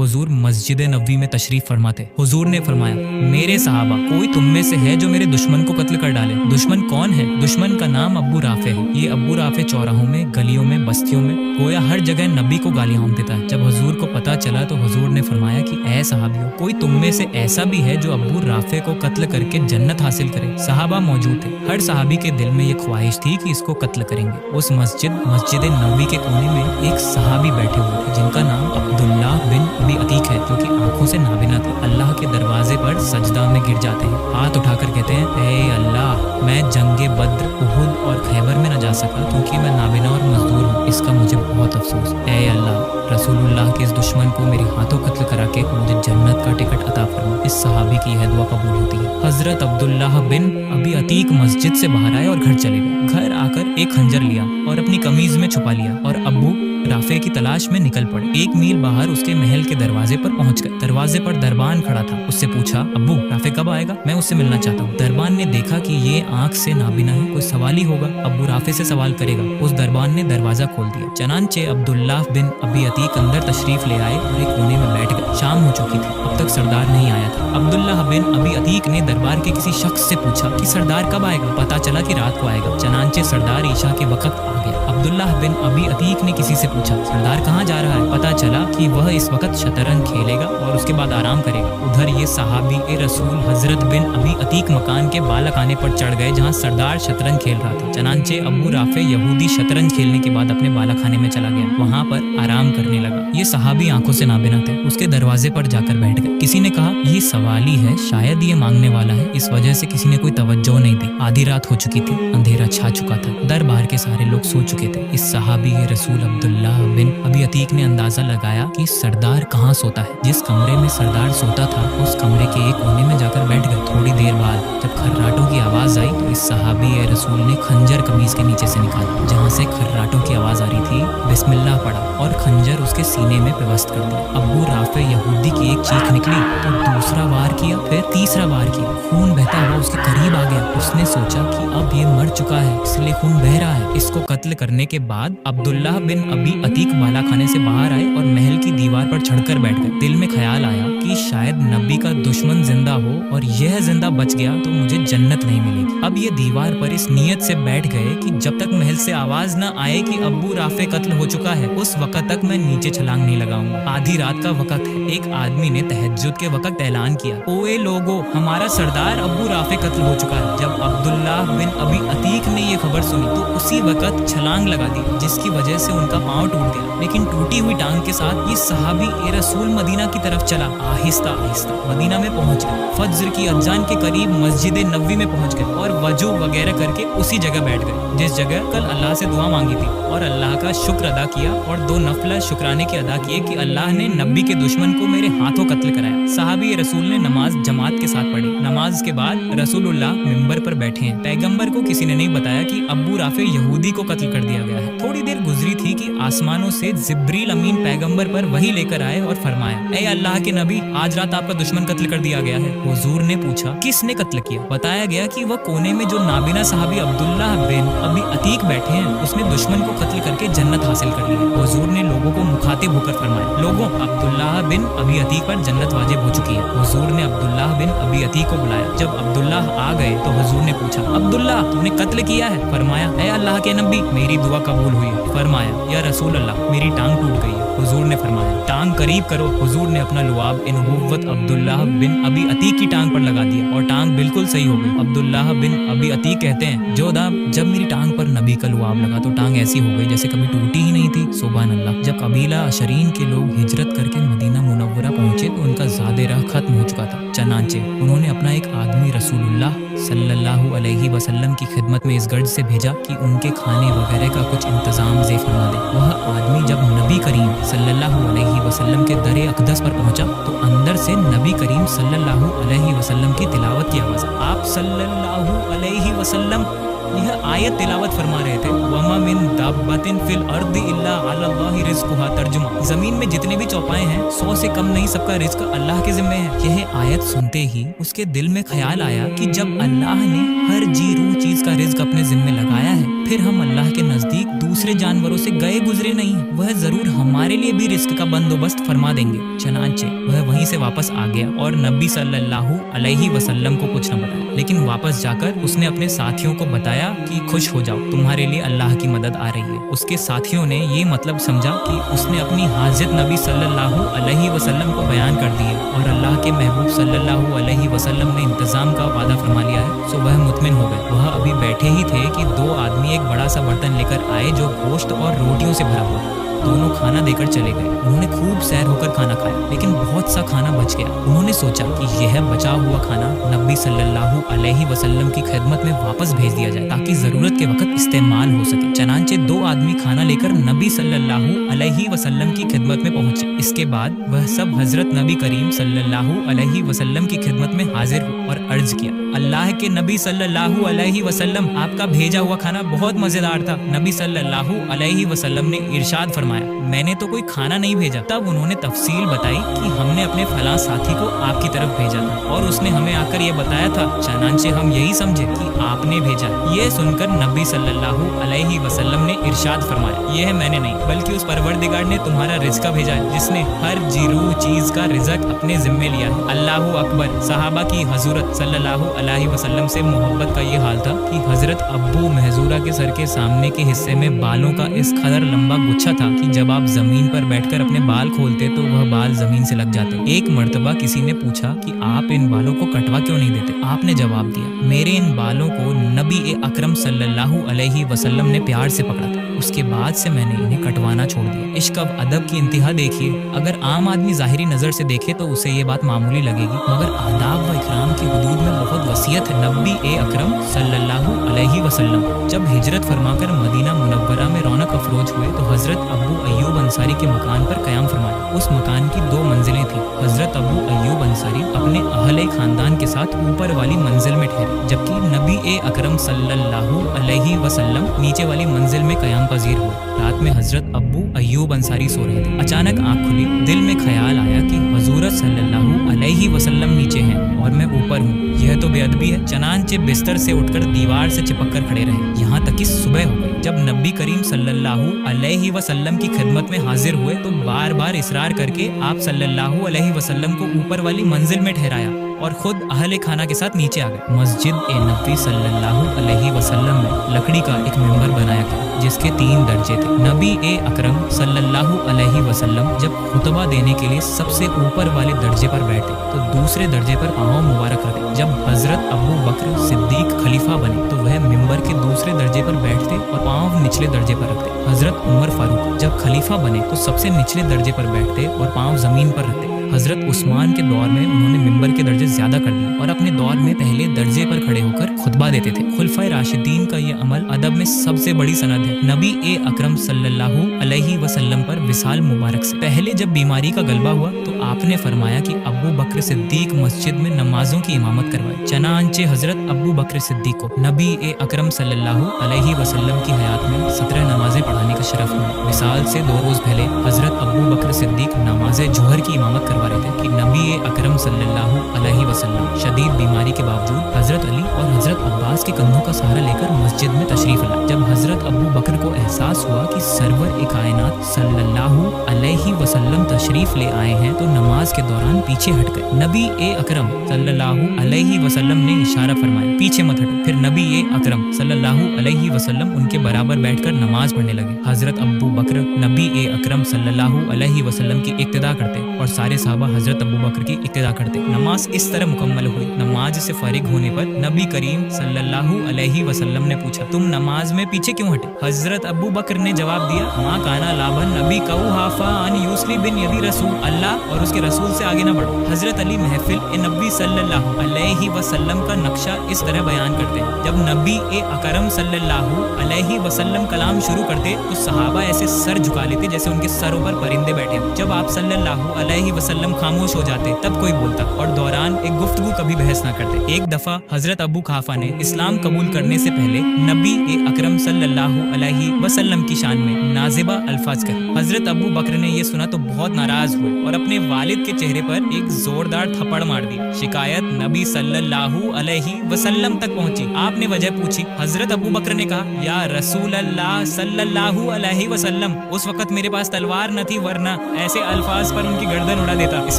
हुजूर मस्जिद नबवी में तशरीफ फरमाते। हुजूर ने फरमाया, मेरे सहाबा, कोई तुम में से है जो मेरे दुश्मन को कत्ल कर डाले? दुश्मन कौन है? दुश्मन का नाम अब्बू राफे है। ये अब्बू राफे चौराहों में, गलियों में, बस्तियों में, गोया हर जगह नबी को गालियां देता है। जब हुजूर को पता चला तो हुजूर ने फरमाया कि ऐ सहाबियों, कोई तुम में से ऐसा भी है जो अब्बू राफे को कत्ल करके जन्नत हासिल करे? सहाबा मौजूद थे। हर सहाबी के दिल में ये ख्वाहिश थी कि इसको कत्ल करेंगे। उस मस्जिद नबवी के कोने में एक सहाबी बैठे हुए थे जिनका नाम अब्दुल्लाह बिन अबी अतीक है, जो कि आंखों से नाबिना थे। अल्लाह के दरवाजे पर सजदा में गिर जाते हैं, हाथ उठाकर कहते हैं, ए अल्लाह, मैं जंगे बद्र, उहुद और खैबर में न जा सका क्योंकि मैं नाबिना और मजदूर हूँ। इसका मुझे बहुत अफसोस। ए अल्लाह, रसूलुल्लाह के इस दुश्मन को मेरे हाथों कत्ल करा के मुझे जन्नत का टिकट अता फरमा। इस सहाबी की यह दुआ कबूल होती है। हजरत अब्दुल्लाह बिन अबी अतीक मस्जिद से बाहर आए और घर चले गए। घर आकर एक खंजर लिया और अपनी कमीज में छुपा लिया और अब्बू राफे की तलाश में निकल पड़े। 1 मील बाहर उसके महल के दरवाजे पर पहुंच गए। दरवाजे पर दरबान खड़ा था। उससे पूछा, अब्बू, राफे कब आएगा? मैं उससे मिलना चाहता हूँ। दरबान ने देखा कि ये आंख से नाबिना है, कोई सवाल ही होगा, अब्बू राफे से सवाल करेगा। उस दरबान ने दरवाजा खोल दिया। चनांचे अब्दुल्लाह बिन अबी अतीक अंदर तशरीफ ले आए और एक कोने में बैठ गए। शाम हो चुकी थी, अब तक सरदार नहीं आया था। अब्दुल्लाह बिन अबी अतीक ने दरबार के किसी शख्स से पूछा कि सरदार कब आएगा? पता चला कि रात को आएगा। चनांचे सरदार ईशा के वक्त आ गया। अब्दुल्लाह बिन अबी अतीक ने किसी से पूछा, सरदार कहाँ जा रहा है? पता चला कि वह इस वक्त शतरंज खेलेगा और उसके बाद आराम करेगा। उधर ये सहाबी ए रसूल हजरत बिन अबी अतीक मकान के बालखाने पर चढ़ गए जहाँ सरदार शतरंज खेल रहा था। चनांचे अब्बू राफे यहूदी शतरंज खेलने के बाद अपने बालखाने में चला गया, वहाँ पर आराम करने लगा। ये सहाबी आंखों से नाबिना थे। उसके दरवाजे पर जाकर बैठ गए। किसी ने कहा, ये सवाली है, शायद ये मांगने वाला है। इस वजह से किसी ने कोई तवज्जो नहीं दी। आधी रात हो चुकी थी, अंधेरा छा चुका था। दरबार के सारे लोग सो चुके थे। इस सहाबी ए रसूल अब्दुल्लाह बिन अबी अतीक ने अंदाजा लगाया कि सरदार कहाँ सोता है। जिस कमरे में सरदार सोता था उस कमरे के एक कोने में जाकर बैठ गए। थोड़ी देर बाद जब खर्राटों की आवाज आई तो इस सहाबी ए रसूल ने खंजर कमीज के नीचे से निकाला। जहाँ से खर्राटों की आवाज आ रही थी, बिस्मिल्लाह पढ़ा और खंजर उसके सीने में पेवस्त कर दिया। अब्बू राफे यहूदी की एक चीख निकली तो दूसरा वार किया, फिर तीसरा वार किया। खून बहता हुआ उसके करीब आ गया। उसने सोचा कि अब ये मर चुका है, इसलिए खून बह रहा है। इसको कत्ल करने के बाद अब्दुल्लाह बिन अबी अतीक बालाखाने से बाहर आए और महल की दीवार पर चढ़कर बैठ गए। दिल में ख्याल आया कि शायद नबी का दुश्मन जिंदा हो और यह जिंदा बच गया तो मुझे जन्नत नहीं मिलेगी। अब ये दीवार पर इस नियत से बैठ गए कि जब तक महल से आवाज न आए कि अब्बू राफे कत्ल हो चुका है, उस वक्त तक मैं नीचे छलांग नहीं लगाऊंगा। आधी रात का वक्त है। एक आदमी ने तहज्जुद के वक्त ऐलान किया, ओए लोगो, हमारा सरदार अब्बू राफे कत्ल हो चुका है। जब अब्दुल्लाह बिन अबी अतीक ने ये खबर सुनी तो उसी वक्त छलांग लगा दी, जिसकी वजह से उनका पांव टूट गया। लेकिन टूटी हुई टांग के साथ ये सहाबी ए रसूल मदीना की तरफ चला। आहिस्ता आहिस्ता मदीना में पहुंच गए। फज्र की अजान के करीब मस्जिद नबवी में पहुंच गए और वजू वगैरह करके उसी जगह बैठ गए जिस जगह कल अल्लाह से दुआ मांगी थी, और अल्लाह का शुक्र अदा किया और 2 नफल शुक्राने के अदा किए कि अल्लाह ने नबी के दुश्मन को मेरे हाथों कत्ल कराया। सहाबी रसूल ने नमाज जमात के साथ पढ़ी। नमाज के बाद रसूलुल्लाह मिंबर पर बैठे हैं। पैगंबर को किसी ने नहीं बताया कि अब्बू राफे यहूदी को कत्ल कर दिया गया है। थोड़ी देर गुजरी थी कि आसमानों से जिब्रील अमीन पैगंबर पर वही लेकर आए और फरमाया, ए अल्लाह के नबी, आज रात आपका दुश्मन कत्ल कर दिया गया है। हुजूर ने पूछा, किसने कत्ल किया? बताया गया कि वह कोने में जो नाबिना सहाबी अब्दुल्लाह बिन अबी अतीक बैठे हैं, उसने दुश्मन को कत्ल करके जन्नत हासिल कर ली। हुजूर ने लोगों को मुखातिब होकर फरमाया, लोगों, अब्दुल्लाह बिन अबी अतीक पर जन्नत वाजिब हो चुकी है। हुजूर ने अब्दुल्लाह बिन अबी अतीक को बुलाया। जब अब्दुल्लाह आ गए तो हुजूर ने पूछा, अब्दुल्लाह, तूने कत्ल किया है? फरमाया, ए अल्लाह के नबी, मेरी दुआ कबूल हुई है। फरमाया, या रसूल अल्लाह, मेरी टांग टूट गई है। हुजूर ने फरमाया, टांग करीब करो। हुजूर ने अपना लुआब नुबुव्वत अब्दुल्लाह बिन अबी अतीक की टांग पर लगा दिया और टांग बिल्कुल सही हो गई। अब्दुल्लाह बिन अबी अतीक कहते हैं, जोधा, जब मेरी टांग पर नबी का लुआब लगा तो टांग ऐसी हो गई जैसे कभी टूटी ही नहीं थी। सुभान अल्लाह। जब कबीला अशरीन के लोग हिजरत करके मदीना मुनव्वरा पहुंचे तो उनका ज़ादे राह खत्म हो चुका था। चनांचे उन्होंने अपना एक आदमी रसूलुल्लाह सल्लल्लाहु अलैहि वसल्लम की खिदमत में इस गर्ज से भेजा कि उनके खाने वगैरह का कुछ इंतजाम ज़े फरमा दे। वह आदमी जब नबी करीम सल्लल्लाहु अलैहि वसल्लम के दर अक़दस पर पहुंचा तो अंदर से नबी करीम सल्लल्लाहु अलैहि वसल्लम की तिलावत की आवाज़। आप सल्लल्लाहु अलैहि वसल्लम यह आयत तिलावत फरमा रहे थे, वमा मिन दाब्बतिन फिल अर्दि इल्ला अलल्लाहि रिज़्कुहा। तर्जुमा, जमीन में जितने भी चौपाए हैं 100 से कम नहीं, सबका रिज़्क अल्लाह के जिम्मे है। यह आयत सुनते ही उसके दिल में ख्याल आया कि जब अल्लाह ने हर जी रूह चीज का रिज़्क अपने जिम्मे लगाया है, फिर हम अल्लाह के नजदीक दूसरे जानवरों से गए गुजरे नहीं, वह जरूर हमारे लिए भी रिस्क का बंदोबस्त फरमा देंगे। चनांचे वह वहीं से वापस आ गया और नबी सल्लल्लाहु अलैहि वसल्लम को कुछ न बताया, लेकिन वापस जाकर उसने अपने साथियों को बताया कि खुश हो जाओ, तुम्हारे लिए अल्लाह की मदद आ रही है। उसके साथियों ने ये मतलब समझा कि उसने अपनी हाजत नबी सल्लल्लाहु अलैहि वसल्लम को बयान कर दी है और अल्लाह के महबूब सल्लल्लाहु अलैहि वसल्लम ने इंतजाम का वादा फरमा लिया है। सो वह मुतमिन हो गए। वह अभी बैठे ही थे कि दो आदमी एक बड़ा सा बर्तन लेकर आए जो गोश्त और रोटियों से भरा हुआ। दोनों खाना देकर चले गए। उन्होंने खूब सैर होकर खाना खाया, लेकिन बहुत सा खाना बच गया। उन्होंने सोचा कि यह बचा हुआ खाना नबी सल्लल्लाहु अलैहि वसल्लम की खिदमत में वापस भेज दिया जाए ताकि जरूरत के वक्त इस्तेमाल हो सके। चनांचे दो आदमी खाना लेकर नबी सल्लल्लाहु अलैहि वसल्लम की खिदमत में पहुंचे। इसके बाद वह सब हजरत नबी करीम सल्लल्लाहु अलैहि वसल्लम की खिदमत में हाजिर हुए और अर्ज किया, अल्लाह के नबी सल्लल्लाहु अलैहि वसल्लम, आपका भेजा हुआ खाना बहुत मजेदार था। नबी सल्लल्लाहु अलैहि वसल्लम ने इरशाद फरमाया, मैंने तो कोई खाना नहीं भेजा। तब उन्होंने तफसील बताई कि हमने अपने फलां साथी को आपकी तरफ भेजा था और उसने हमें आकर यह बताया था। चनांचे हम यही समझे कि आपने भेजा। यह सुनकर नबी सल्लल्लाहु अलैहि वसल्लम ने इरशाद फरमाया, यह मैंने नहीं बल्कि उस परवरदिगार ने तुम्हारा रिज़्क़ भेजा है जिसने हर जीरू चीज का रिज़्क़ अपने जिम्मे लिया है। अल्लाहु अकबर। सहाबा की हजरत सल्लल्लाहु अलैहि वसल्लम से मोहब्बत का ये हाल था कि हजरत अब्बू महजूरा के सर के सामने के हिस्से में बालों का इस कदर लंबा गुच्छा था कि जब आप जमीन पर बैठकर अपने बाल खोलते तो वह बाल जमीन से लग जाते। एक मर्तबा किसी ने पूछा कि आप इन बालों को कटवा क्यों नहीं देते? आपने जवाब दिया, मेरे इन बालों को नबी अकरम सल्लल्लाहु अलैहि वसल्लम ने प्यार से पकड़ा था, उसके बाद से मैंने इन्हें कटवाना छोड़ दिया। इश्क और अदब की इंतहा देखिए। अगर आम आदमी जाहिरी नजर से देखे तो उसे ये बात मामूली लगेगी, मगर आदाब व इकराम की हुदूद में बहुत वसीयत है। नबी अकरम सल्लल्लाहु अलैहि वसल्लम जब हिजरत फरमाकर मदीना मुनव्वरा में रौनक अफरोज हुए तो हजरत अबू अय्यूब अंसारी के मकान पर कयाम फरमाया। उस मकान की दो मंजिलें थी। हजरत अबू अय्यूब अंसारी अपने अहले खानदान के साथ ऊपर वाली मंजिल में ठहरे, जबकि नबी अकरम सल्लल्लाहु अलैहि वसल्लम नीचे वाली मंजिल में कयाम पजीर हुए। रात में हजरत अबू अय्यूब अंसारी सो रहे थे। अचानक आंख खुली, दिल में ख्याल आया कि हुजूर सल्लल्लाहु अलैहि वसल्लम नीचे हैं और मैं ऊपर हूँ, यह तो बेअदबी है। चनांचे बिस्तर से उठकर दीवार से चिपक कर खड़े रहे, यहाँ तक कि सुबह हो गई। जब नबी करीम सल्लल्लाहु अलैहि वसल्लम की खिदमत में हाजिर हुए तो बार बार इसरार करके आप सल्लल्लाहु अलैहि वसल्लम को ऊपर वाली मंजिल में ठहराया और खुद अहले खाना के साथ नीचे आ गए। मस्जिद नबी सल्लल्लाहु अलैहि वसल्लम में लकड़ी का एक मिंबर बनाया गया जिसके 3 दर्जे थे। नबी अकरम सल्लल्लाहु अलैहि वसल्लम जब खुतबा देने के लिए सबसे ऊपर वाले दर्जे पर बैठे तो दूसरे दर्जे पर पाँव मुबारक रखे। जब हजरत अबू बकर सिद्दीक खलीफा बने तो वह मिंबर के दूसरे दर्जे पर बैठते और पाँव निचले दर्जे पर रखते। हजरत उमर फारूक जब खलीफा बने तो सबसे निचले दर्जे पर बैठते और पाँव जमीन पर रखते। हजरत उस्मान के दौर में उन्होंने मिंबर के दर्जे ज्यादा कर दिए और अपने दौर में पहले दर्जे पर खड़े होकर खुतबा देते थे। खुलफाए राशिदीन का ये अमल अदब में सबसे बड़ी सनद है। नबी अकरम सल्लल्लाहु अलैहि वसल्लम पर विसाल मुबारक से पहले जब बीमारी का गलबा हुआ तो आपने फरमाया कि अबू बकर सिद्दीक मस्जिद में नमाजों की इमामत करवाए। चनांचे हजरत अबू बकर सिद्दीक को नबी अकरम सल्लल्लाहु अलैहि वसल्लम की हयात में 17 नमाजें पढ़ाने का शरफ मिला। विसाल से 2 रोज पहले हजरत अबू बकर सिद्दीक नमाज जोहर की इमामत करवा रहे थे कि नबी अकरम सल्लल्लाहु अलैहि वसल्लम शदीद बीमारी के बावजूद हजरत अली और हजरत अब्बास के कंधों का सहारा लेकर मस्जिद में तशरीफ लाए। जब हजरत अबू बकर को एहसास हुआ कि सरवर कायनात सल्लल्लाहु अलैहि वसल्लम तशरीफ ले आए हैं तो नमाज के दौरान पीछे हट गए। नबी अकरम सल्लल्लाहु अलैहि वसल्लम ने इशारा फरमाया, पीछे मत हटो। फिर नबी अकरम सल्लल्लाहु अलैहि वसल्लम उनके बराबर बैठकर नमाज पढ़ने लगे। हजरत अबू बकर नबी अकरम सल्लल्लाहु अलैहि वसल्लम की इक्तिदा करते और सारे साहबा हजरत अबू बकर की इक्तिदा करते। नमाज इस तरह मुकम्मल हुई। नमाज से फारिग होने पर नबी करीम सल्लल्लाहु अलैहि वसल्लम ने पूछा, तुम नमाज में पीछे क्यों हटे? हजरत अबू बकर ने जवाब दिया, माँ काना लाबन नबी कऊ हाफा अन यूसली बिन यदी रसूल, अल्लाह और उसके रसूल से आगे न बढ़ो। हजरत अली महफिल नबी सल्लल्लाहु अलैहि वसल्लम का नक्शा इस तरह बयान करते हैं, जब नबी अकरम सल्लल्लाहु अलैहि वसल्लम कलाम शुरू करते तो सहाबा ऐसे सर झुका लेते जैसे उनके सरों पर परिंदे बैठे हो। जब आप सल्लल्लाहु अलैहि वसल्लम खामोश हो जाते तब कोई बोलता और दौरान एक गुफ्तगू कभी बहस ना करते। एक दफा हजरत अबू खाफा ने इस्लाम कबूल करने से पहले नबी अकरम सल्लल्लाहु अलैहि वसल्लम की शान में नाजिबा अल्फाज कहे। हजरत अबू बकर ने ये सुना सुना तो बहुत नाराज हुए और अपने वालिद के चेहरे पर एक जोरदार थप्पड़ मार दिया। शिकायत नबी सल्लल्लाहु अलैहि वसल्लम तक पहुंची। आपने वजह पूछी। हजरत अबू बकर ने कहा, या रसूल अल्लाह सल्लल्लाहु अलैहि वसल्लम, उस वक्त मेरे पास तलवार न थी, वरना ऐसे अल्फाज पर उनकी गर्दन उड़ा देता। इस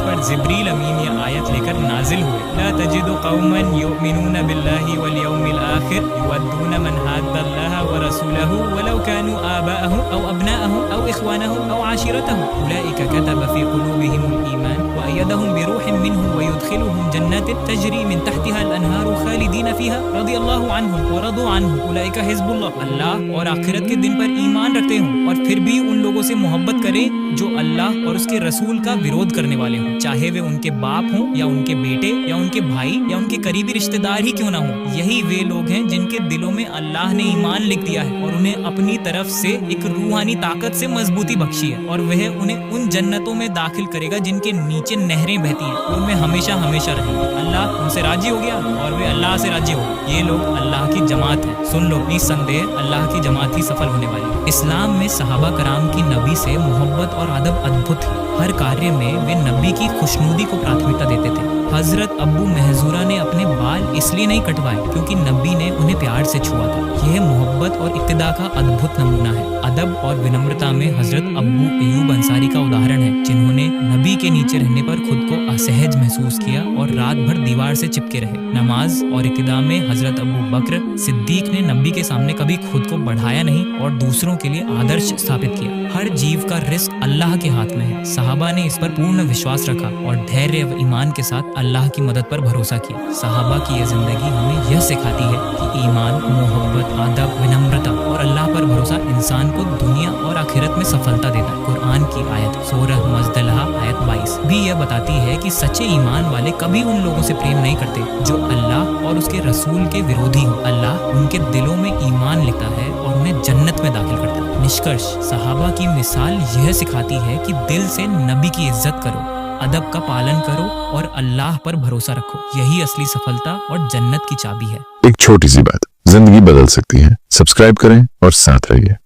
पर जिब्रील अमीन ये आयत लेकर नाजिल हुए, ला तजिदु कौमन युमिनून बिल्लाहि वल यौमिल आखिर युवद्दून मन हाद्दल्लाह व रसूलहु वलौ कानू आबाअहुम औ अबनाअहुम औ इख्वानहुम औ आशिरतहुम उलाइका कतब फी कुलूबिहिमुल ईमान व अय्यदहुम बिरूहिम मिन्हु व युदखिलुहुम जन्नातिन तजरी मिन तहतिहा अल अनहारु खालिदीन फीहा रदियल्लाहु अन्हुम व रदू अन्हु उलाइका हिज़्बुल्लाह। अल्लाह और आखिरत के दिन पर ईमान रखते हों और फिर भी उन लोगों से मोहब्बत करें जो अल्लाह और उसके रसूल का विरोध करने वाले हों, चाहे वे उनके बाप हों या उनके बेटे या उनके भाई या उनके करीबी रिश्तेदार ही क्यों ना हों। यही वे लोग हैं जिनके दिलों में अल्लाह ने ईमान लिख दिया है और उन्हें अपनी तरफ से एक रूहानी ताकत से मजबूती बख्शी है, और वह उन्हें उन जन्नतों में दाखिल करेगा जिनके नीचे नहरें बहती हैं, उनमें हमेशा हमेशा रहेंगे। अल्लाह उनसे राजी हो गया और वे अल्लाह से राजी हो गए। ये लोग अल्लाह की जमात है। सुन लो, निस्संदेह अल्लाह की जमात ही सफल होने वाली है। इस्लाम में सहाबा कराम की नबी से मोहब्बत और अदब अद्भुत है। हर कार्य में वे नबी की खुशनुदी को प्राथमिकता देते थे। हजरत अब्बू महजूरा ने अपने बाल इसलिए नहीं कटवाए क्योंकि नबी ने उन्हें प्यार से छुआ था। यह मोहब्बत और इक्तिदा का अद्भुत नमूना है। अदब और विनम्रता में हजरत अब्बू अयूब अंसारी का उदाहरण है, जिन्होंने नबी के नीचे रहने पर खुद को असहज महसूस किया और रात भर दीवार से चिपके रहे। नमाज और इक्तिदा में हजरत अबू बकर सिद्दीक ने नबी के सामने कभी खुद को बढ़ाया नहीं और दूसरों के लिए आदर्श स्थापित किया। हर जीव का रिस्क अल्लाह के हाथ में है। सहाबा ने इस पर पूर्ण विश्वास रखा और धैर्य व ईमान के साथ अल्लाह की मदद पर भरोसा किया। सहाबा की यह जिंदगी हमें यह सिखाती है कि ईमान, मोहब्बत, अदब, विनम्रता और अल्लाह पर भरोसा इंसान को दुनिया और आखिरत में सफलता देता है। कुरान की आयत सूरह मज़दलहा आयत 22 भी यह बताती है कि सच्चे ईमान वाले कभी उन लोगों से प्रेम नहीं करते जो अल्लाह और उसके रसूल के विरोधी हो। अल्लाह उनके दिलों में ईमान लिखता है और उन्हें जन्नत में दाखिल करता है। निष्कर्ष, सहाबा की मिसाल यह सिखाती है कि दिल से नबी की इज्जत करो, अदब का पालन करो और अल्लाह पर भरोसा रखो। यही असली सफलता और जन्नत की चाबी है। एक छोटी सी बात जिंदगी बदल सकती है। सब्सक्राइब करें और साथ रहिए।